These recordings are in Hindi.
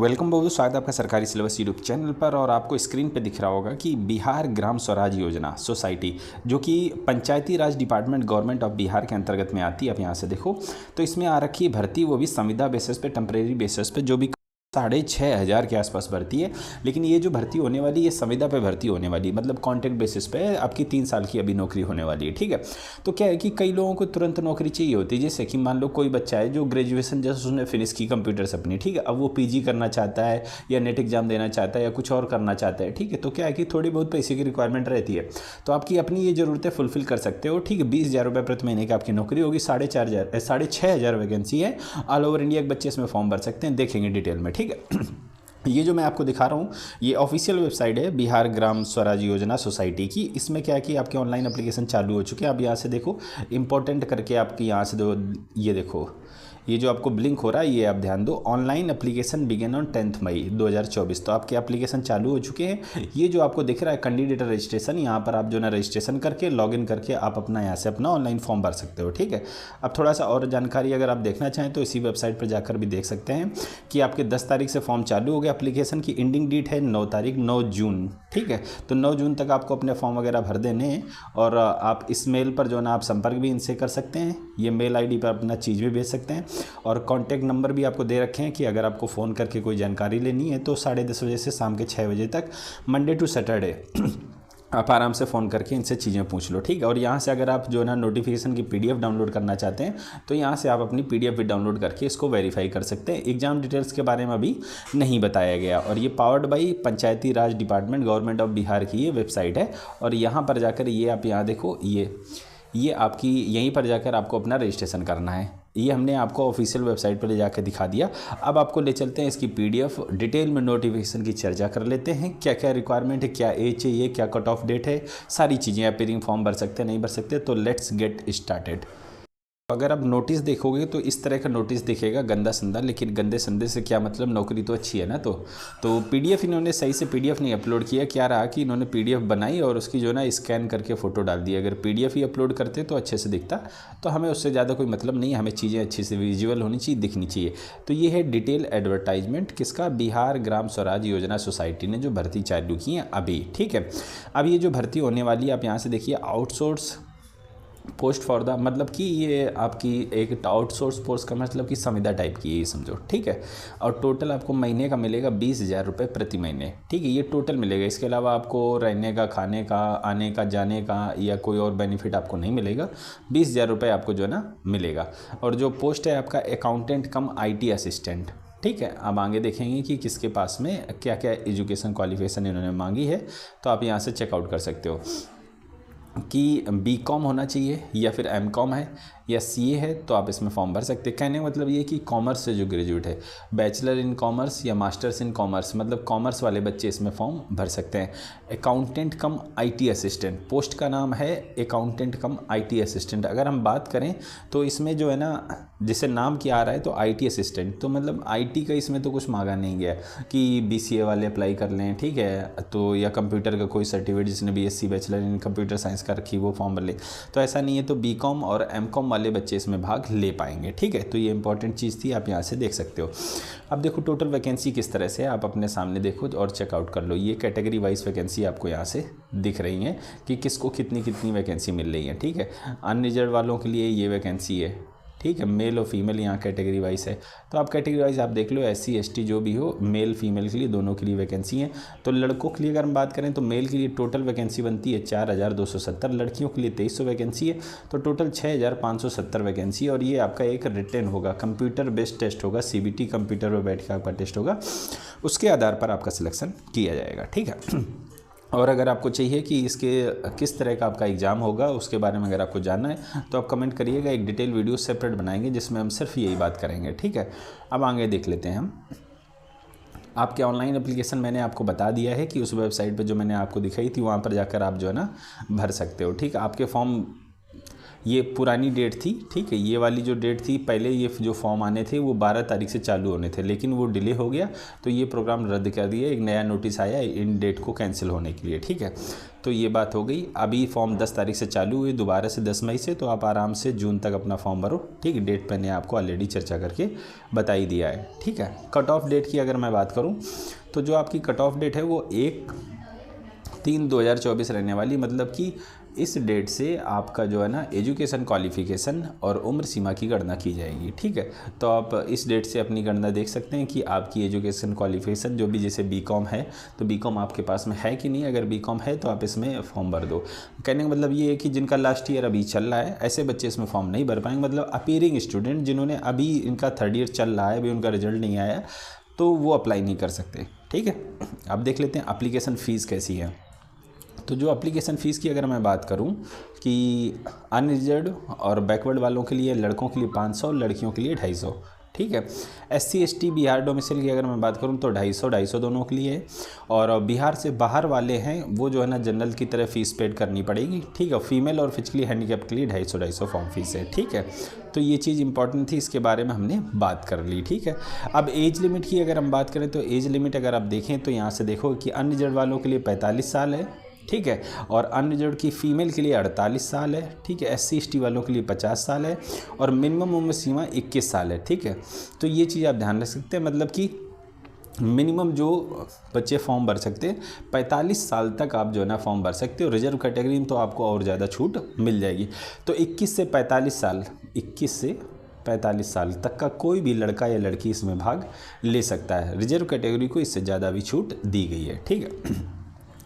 वेलकम बहुत स्वागत है आपका सरकारी सिलेबस यूट्यूब चैनल पर। और आपको स्क्रीन पे दिख रहा होगा कि बिहार ग्राम स्वराज योजना सोसाइटी जो कि पंचायती राज डिपार्टमेंट गवर्नमेंट ऑफ बिहार के अंतर्गत में आती है। आप यहाँ से देखो तो इसमें आ रखी है भर्ती, वो भी संविदा बेसिस पे, टेम्परेरी बेसिस पे, जो भी 6,500 के आसपास भर्ती है। लेकिन ये जो भर्ती होने वाली है, ये संविदा पे भर्ती होने वाली है, मतलब कॉन्ट्रैक्ट बेसिस पे आपकी 3 साल की अभी नौकरी होने वाली है। ठीक है, तो क्या है कि कई लोगों को तुरंत नौकरी चाहिए होती है। जैसे कि मान लो कोई बच्चा है जो ग्रेजुएशन जस्ट उसने फिनिश की कंप्यूटर से अपनी, ठीक है, अब वो पीजी करना चाहता है या नेट एग्जाम देना चाहता है या कुछ और करना चाहता है। ठीक है, तो क्या है कि थोड़ी बहुत पैसे की रिक्वायरमेंट रहती है, तो आपकी अपनी ये ज़रूरतें फुलफिल कर सकते हो। ठीक है, 20,000 रुपये प्रति महीने की आपकी नौकरी होगी, 6,500 वैकेंसी है। ऑल ओवर इंडिया के बच्चे इसमें फॉर्म भर सकते हैं, देखेंगे डिटेल में। ठीक है, ये जो मैं आपको दिखा रहा हूँ ये ऑफिशियल वेबसाइट है बिहार ग्राम स्वराज योजना सोसाइटी की। इसमें क्या है कि आपके ऑनलाइन एप्लीकेशन चालू हो चुके हैं। आप यहाँ से देखो इंपॉर्टेंट करके आपकी यहाँ से दो, ये देखो ये जो आपको ब्लिंक हो रहा है, ये आप ध्यान दो। ऑनलाइन एप्लीकेशन बिगेन ऑन 10 मई 2024। तो आपके एप्लीकेशन चालू हो चुके हैं। ये जो आपको दिख रहा है कैंडिडेट रजिस्ट्रेशन, यहाँ पर आप जो ना रजिस्ट्रेशन करके लॉगिन करके आप अपना यहाँ से अपना ऑनलाइन फॉर्म भर सकते हो। ठीक है, अब थोड़ा सा और जानकारी अगर आप देखना चाहें तो इसी वेबसाइट पर जाकर भी देख सकते हैं कि आपके 10 तारीख से फॉर्म चालू हो गया। एप्लीकेशन की एंडिंग डेट है 9 तारीख 9 जून। ठीक है, तो 9 जून तक आपको अपने फॉर्म वगैरह भर देने हैं। और आप इस मेल पर जो ना आप संपर्क भी इनसे कर सकते हैं, ये मेल ID पर अपना चीज़ भी भेज सकते हैं। और कॉन्टैक्ट नंबर भी आपको दे रखे हैं कि अगर आपको फ़ोन करके कोई जानकारी लेनी है तो 10:30 बजे से शाम के 6 बजे तक, मंडे टू सैटरडे आप आराम से फ़ोन करके इनसे चीज़ें पूछ लो। ठीक है, और यहाँ से अगर आप जो है ना नोटिफिकेशन की PDF डाउनलोड करना चाहते हैं तो यहाँ से आप अपनी PDF भी डाउनलोड करके इसको वेरीफाई कर सकते हैं। एग्जाम डिटेल्स के बारे में अभी नहीं बताया गया। और ये powered by Panchayati Raj department government of Bihar की ये वेबसाइट है। और यहाँ पर जाकर ये आप यहाँ देखो, ये आपकी यहीं पर जाकर आपको अपना रजिस्ट्रेशन करना है। ये हमने आपको ऑफिशियल वेबसाइट पर ले जाकर दिखा दिया। अब आपको ले चलते हैं इसकी PDF डिटेल में, नोटिफिकेशन की चर्चा कर लेते हैं। क्या क्या रिक्वायरमेंट है, क्या एज चाहिए, क्या कट ऑफ डेट है, सारी चीज़ें। अपीयरिंग फॉर्म भर सकते हैं, नहीं भर सकते, तो लेट्स गेट स्टार्टेड। अगर आप नोटिस देखोगे तो इस तरह का नोटिस दिखेगा, गंदा संदा। लेकिन गंदे संदे से क्या मतलब, नौकरी तो अच्छी है ना। तो PDF इन्होंने सही से PDF नहीं अपलोड किया। क्या रहा कि इन्होंने PDF बनाई और उसकी जो ना स्कैन करके फ़ोटो डाल दी। अगर PDF ही अपलोड करते तो अच्छे से दिखता, तो हमें उससे ज़्यादा कोई मतलब नहीं है। हमें चीज़ें अच्छी से विजुअल होनी चाहिए, दिखनी चाहिए। तो ये है डिटेल एडवर्टाइजमेंट किसका, बिहार ग्राम स्वराज योजना सोसाइटी ने जो भर्ती चालू की है अभी। ठीक है, अब ये जो भर्ती होने वाली है आप यहाँ से देखिए, आउटसोर्स पोस्ट फॉर द, मतलब कि ये आपकी एक आउटसोर्स पोस्ट का मतलब कि संविदा टाइप की ये समझो। ठीक है, और टोटल आपको महीने का मिलेगा 20,000 रुपये प्रति महीने। ठीक है, ये टोटल मिलेगा। इसके अलावा आपको रहने का, खाने का, आने का, जाने का या कोई और बेनिफिट आपको नहीं मिलेगा। 20,000 रुपये आपको जो है ना मिलेगा। और जो पोस्ट है आपका अकाउंटेंट कम IT असिस्टेंट। ठीक है, अब आगे देखेंगे कि किसके पास में क्या क्या एजुकेशन क्वालिफिकेशन इन्होंने मांगी है। तो आप यहाँ से चेकआउट कर सकते हो कि BCom होना चाहिए या फिर MCom है या CA है, तो आप इसमें फॉर्म भर सकते हैं। कहने का मतलब ये कि कॉमर्स से जो ग्रेजुएट है, बैचलर इन कॉमर्स या मास्टर्स इन कॉमर्स, मतलब कॉमर्स वाले बच्चे इसमें फॉर्म भर सकते हैं। Accountant come IT assistant, post का नाम है अकाउंटेंट कम IT असिस्टेंट। अगर हम बात करें तो इसमें जो है ना, जैसे नाम क्या आ रहा है तो IT असिस्टेंट, तो मतलब IT का इसमें तो कुछ मांगा नहीं गया कि BCA वाले अप्लाई कर लें। ठीक है, तो या कंप्यूटर का कोई सर्टिफिकेट, जिसने BSc bachelor in computer science का रखी वो फॉर्म भर ले, तो ऐसा नहीं है। तो BCom और MCom वाले बच्चे इसमें भाग ले पाएंगे। ठीक है, तो ये इंपॉर्टेंट चीज़ थी, आप यहाँ से देख सकते हो। अब देखो टोटल वैकेंसी किस तरह से, आप अपने सामने देखो और चेकआउट कर लो। ये कैटेगरी वाइज वैकेंसी आपको यहाँ से दिख रही हैं कि किसको कितनी कितनी वैकेंसी मिल रही है। ठीक है, अनरिजर्व वालों के लिए ये वैकेंसी है। ठीक है, मेल और फीमेल यहाँ कैटेगरी वाइज है। तो आप कैटेगरी वाइज आप देख लो, SC ST जो भी हो, मेल फीमेल के लिए दोनों के लिए वैकेंसी है। तो लड़कों के लिए अगर हम बात करें तो मेल के लिए टोटल वैकेंसी बनती है 4,270, लड़कियों के लिए 2,300 वैकेंसी है। तो टोटल 6,570 वैकेंसी। और ये आपका एक रिटन होगा, कंप्यूटर बेस्ड टेस्ट होगा, CBT कंप्यूटर पर बैठ के आपका टेस्ट होगा, उसके आधार पर आपका सिलेक्शन किया जाएगा। ठीक है, और अगर आपको चाहिए कि इसके किस तरह का आपका एग्ज़ाम होगा उसके बारे में अगर आपको जानना है तो आप कमेंट करिएगा, एक डिटेल वीडियो सेपरेट बनाएंगे जिसमें हम सिर्फ यही बात करेंगे। ठीक है, अब आगे देख लेते हैं हम। आपके ऑनलाइन एप्लीकेशन मैंने आपको बता दिया है कि उस वेबसाइट पे जो मैंने आपको दिखाई थी वहाँ पर जाकर आप जो है ना भर सकते हो। ठीक है, आपके फॉर्म ये पुरानी डेट थी, ठीक है। ये वाली जो डेट थी पहले, ये जो फॉर्म आने थे वो 12 तारीख से चालू होने थे, लेकिन वो डिले हो गया तो ये प्रोग्राम रद्द कर दिया। एक नया नोटिस आया इन डेट को कैंसिल होने के लिए, ठीक है। तो ये बात हो गई। अभी फॉर्म 10 तारीख से चालू हुई दोबारा से 10 मई से, तो आप आराम से जून तक अपना फॉर्म भरो, ठीक है। डेट मैंने आपको ऑलरेडी चर्चा करके बता ही दिया है, ठीक है। कट ऑफ डेट की अगर मैं बात करूँ तो जो आपकी कट ऑफ डेट है वो 1/3/2024 रहने वाली, मतलब कि इस डेट से आपका जो है ना एजुकेशन क्वालिफ़िकेशन और उम्र सीमा की गणना की जाएगी, ठीक है। तो आप इस डेट से अपनी गणना देख सकते हैं कि आपकी एजुकेशन क्वालिफ़िकेशन जो भी, जैसे बीकॉम है तो बीकॉम आपके पास में है कि नहीं। अगर बीकॉम है तो आप इसमें फॉर्म भर दो। कहने का मतलब ये है कि जिनका लास्ट ईयर अभी चल रहा है ऐसे बच्चे इसमें फॉर्म नहीं भर पाएंगे। मतलब अपीयरिंग स्टूडेंट जिन्होंने अभी इनका 3rd ईयर चल रहा है, अभी उनका रिजल्ट नहीं आया तो वो अप्लाई नहीं कर सकते, ठीक है। अब देख लेते हैं एप्लीकेशन फ़ीस कैसी है। तो जो एप्लीकेशन फ़ीस की अगर मैं बात करूं कि अनरिजर्व्ड और बैकवर्ड वालों के लिए, लड़कों के लिए 500, लड़कियों के लिए 250, ठीक है। SC ST बिहार डोमिसाइल की अगर मैं बात करूं तो 250 दोनों के लिए है। और बिहार से बाहर वाले हैं वो जो है ना जनरल की तरह फ़ीस पेड करनी पड़ेगी, ठीक है। फीमेल और फिजिकली हैंडीकैप के लिए 250 फॉर्म फीस है, ठीक है। तो ये चीज़ इंपॉर्टेंट थी, इसके बारे में हमने बात कर ली, ठीक है। अब एज लिमिट की अगर हम बात करें तो एज लिमिट अगर आप देखें तो यहाँ से देखो कि अनरिजर्व्ड वालों के लिए 45 साल है, ठीक है। और अनरिजर्व्ड की फ़ीमेल के लिए 48 साल है, ठीक है। SC ST वालों के लिए 50 साल है और मिनिमम उम्र सीमा 21 साल है, ठीक है। तो ये चीज़ आप ध्यान रख सकते हैं, मतलब कि मिनिमम जो बच्चे फॉर्म भर सकते हैं 45 साल तक आप जो है ना फॉर्म भर सकते हो। रिजर्व कैटेगरी में तो आपको और ज़्यादा छूट मिल जाएगी। तो 21 से 45 साल तक का कोई भी लड़का या लड़की इसमें भाग ले सकता है। रिजर्व कैटेगरी को इससे ज़्यादा भी छूट दी गई है, ठीक है।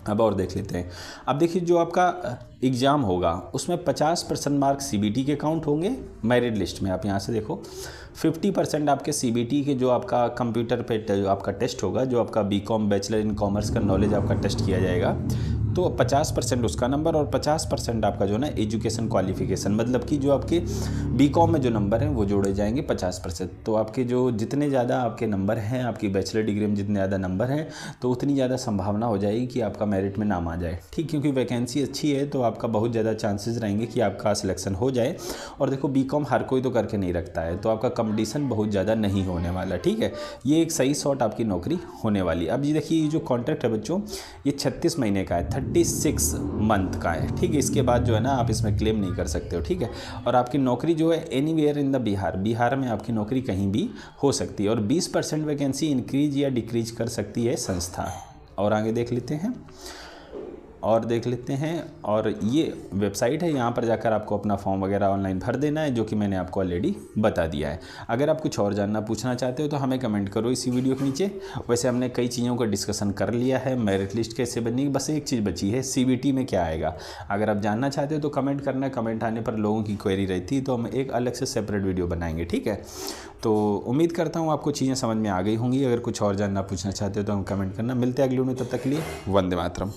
अब और देख लेते हैं। अब देखिए जो आपका एग्ज़ाम होगा उसमें 50% मार्क CBT के काउंट होंगे मेरिट लिस्ट में। आप यहाँ से देखो 50% आपके CBT के जो आपका कंप्यूटर पे जो आपका टेस्ट होगा, जो आपका BCom बैचलर इन कॉमर्स का नॉलेज आपका टेस्ट किया जाएगा, तो 50% उसका नंबर और 50% आपका जो है ना एजुकेशन क्वालिफ़िकेशन, मतलब कि जो आपके BCom में जो नंबर हैं वो जोड़े जाएंगे 50%। तो आपके जो जितने ज़्यादा आपके नंबर हैं, आपकी बैचलर डिग्री में जितने ज़्यादा नंबर हैं तो उतनी ज़्यादा संभावना हो जाएगी कि आपका मेरिट में नाम आ जाए, ठीक। क्योंकि वैकेंसी अच्छी है तो आपका बहुत ज़्यादा चांसेस रहेंगे कि आपका सिलेक्शन हो जाए। और देखो BCom हर कोई तो करके नहीं रखता है, तो आपका कंपटीशन बहुत ज़्यादा नहीं होने वाला, ठीक है। ये एक सही शॉट आपकी नौकरी होने वाली। अब ये देखिए ये जो कॉन्ट्रैक्ट है बच्चों, ये 36 महीने का है, 36 मंथ का है, ठीक है। इसके बाद जो है ना आप इसमें क्लेम नहीं कर सकते हो, ठीक है। और आपकी नौकरी जो है एनीवेयर इन द बिहार में आपकी नौकरी कहीं भी हो सकती है। और 20% वैकेंसी इंक्रीज या डिक्रीज कर सकती है संस्था। और आगे देख लेते हैं और ये वेबसाइट है, यहाँ पर जाकर आपको अपना फॉर्म वगैरह ऑनलाइन भर देना है, जो कि मैंने आपको ऑलरेडी बता दिया है। अगर आप कुछ और जानना पूछना चाहते हो तो हमें कमेंट करो इसी वीडियो के नीचे। वैसे हमने कई चीज़ों का डिस्कशन कर लिया है, मेरिट लिस्ट कैसे बनी, बस एक चीज़ बची है CBT में क्या आएगा। अगर आप जानना चाहते हो तो कमेंट करना, कमेंट आने पर लोगों की क्वेरी रहती है तो हम एक अलग से सेपरेट वीडियो बनाएंगे, ठीक है। तो उम्मीद करता हूँ आपको चीज़ें समझ में आ गई होंगी। अगर कुछ और जानना पूछना चाहते हो तो हम कमेंट करना। मिलते हैं अगले वीडियो में, तब तक के लिए वंदे मातरम।